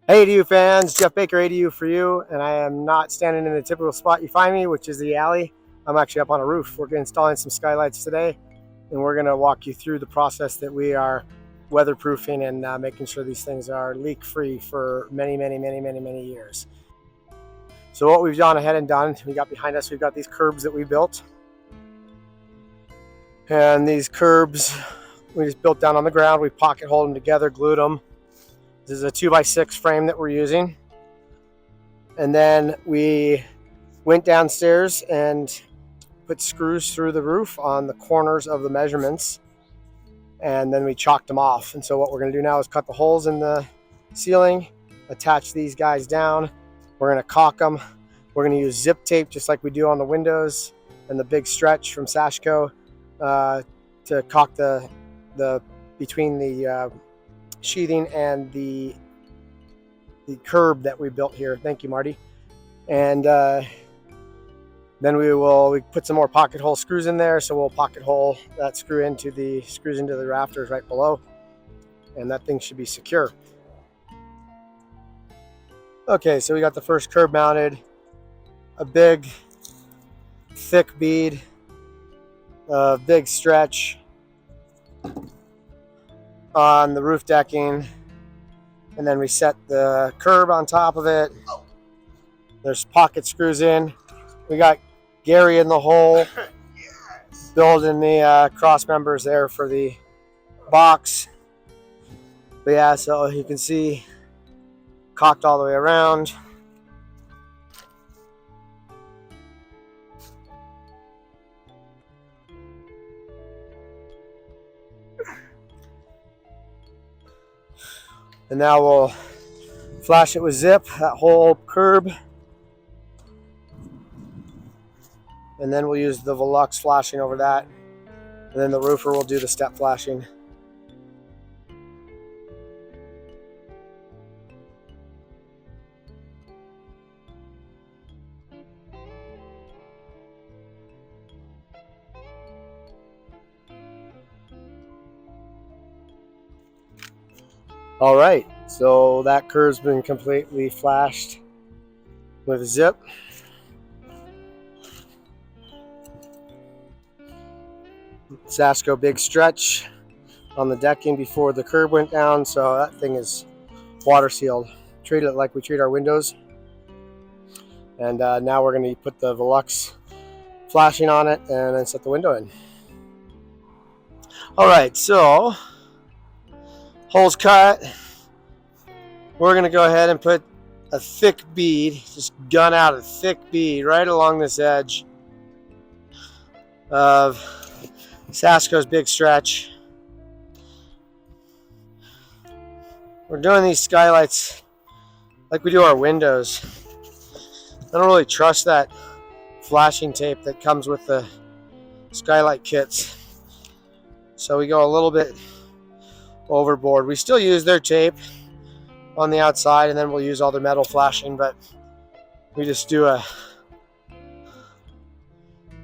Hey ADU fans, Jeff Baker, ADU for you, and I am not standing in the typical spot you find me, which is the alley. I'm actually up on a roof. We're installing some skylights today, and we're going to walk you through the process that we are weatherproofing and making sure these things are leak-free for many years. So what we've gone ahead and done, we got behind us, we've got these curbs that we built. And these curbs, we just built down on the ground. We pocket holed them together, glued them. This is a 2x6 frame that we're using. And then we went downstairs and put screws through the roof on the corners of the measurements. And then we chalked them off. And so what we're going to do now is cut the holes in the ceiling, attach these guys down. We're going to caulk them. We're going to use zip tape just like we do on the windows and the big stretch from Sashco to caulk the between the sheathing and the curb that we built here. Thank you, Marty. And then we put some more pocket hole screws in there, so we'll pocket hole that screw into the screws into the rafters right below, and that thing should be secure. Okay, so we got the first curb mounted, a big thick bead, a big stretch on the roof decking, and then we set the curb on top of it. There's pocket screws in. We got Gary in the hole, building the cross members there for the box. But yeah, so you can see caulked all the way around. And now we'll flash it with zip, that whole curb. And then we'll use the Velux flashing over that. And then the roofer will do the step flashing. All right, so that curb's been completely flashed with zip. Sashco big stretch on the decking before the curb went down, so that thing is water sealed. Treat it like we treat our windows. And now we're going to put the Velux flashing on it and then set the window in. All right, so holes cut. We're going to go ahead and put a thick bead, just gun out a thick bead right along this edge of Sashco's big stretch. We're doing these skylights like we do our windows. I don't really trust that flashing tape that comes with the Skylight kits, so we go a little bit overboard. We still use their tape on the outside, and then we'll use all the metal flashing, but we just do a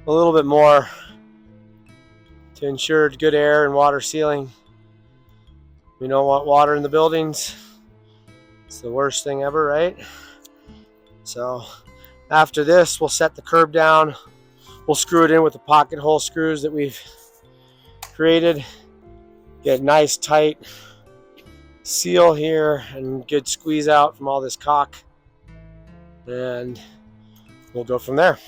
little bit more to ensure good air and water sealing. We don't want water in the buildings. It's the worst thing ever, right? So after this, we'll set the curb down. We'll screw it in with the pocket hole screws that we've created. Get nice tight seal here and good squeeze out from all this caulk. And we'll go from there.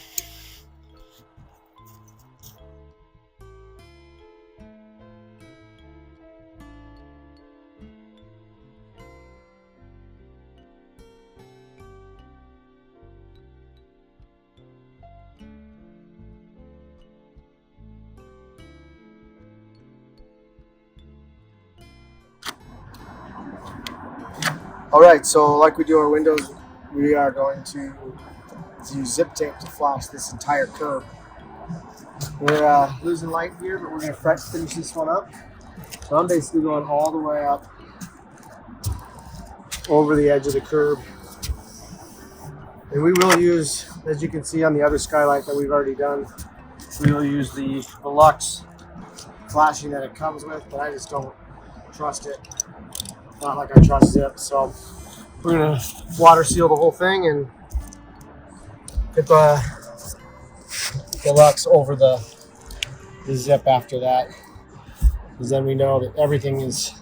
All right, so like we do our windows, we are going to use zip tape to flash this entire curb. We're losing light here, but we're going to finish this one up. So I'm basically going all the way up over the edge of the curb. And we will use, as you can see on the other skylight that we've already done, we will use the Velux flashing that it comes with, but I just don't trust it. Not like I trust zip, so we're gonna water seal the whole thing and get the Lux over the zip after that, because then we know that everything is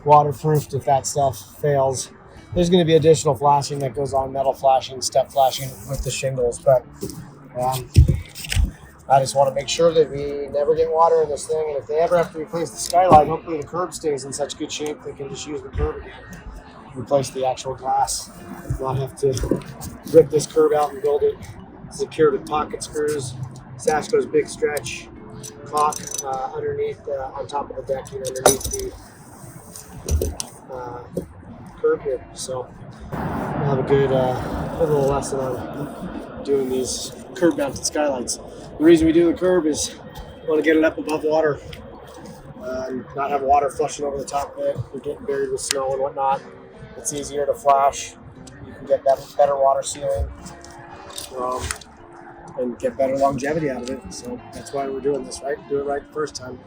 waterproofed if that stuff fails. There's going to be additional flashing that goes on, metal flashing, step flashing with the shingles, but I just want to make sure that we never get water in this thing, and if they ever have to replace the skylight, hopefully the curb stays in such good shape they can just use the curb again, replace the actual glass, not have to rip this curb out and build it secured with pocket screws. Sasco's big stretch caulk underneath, on top of the decking, underneath the curb here. So we'll have a good little lesson on doing these curb mounted skylights. The reason we do the curb is we want to get it up above water and not have water flushing over the top of it. You're getting buried with snow and whatnot. It's easier to flash. You can get better water sealing. And get better longevity out of it. So that's why we're doing this, right? Do it right the first time.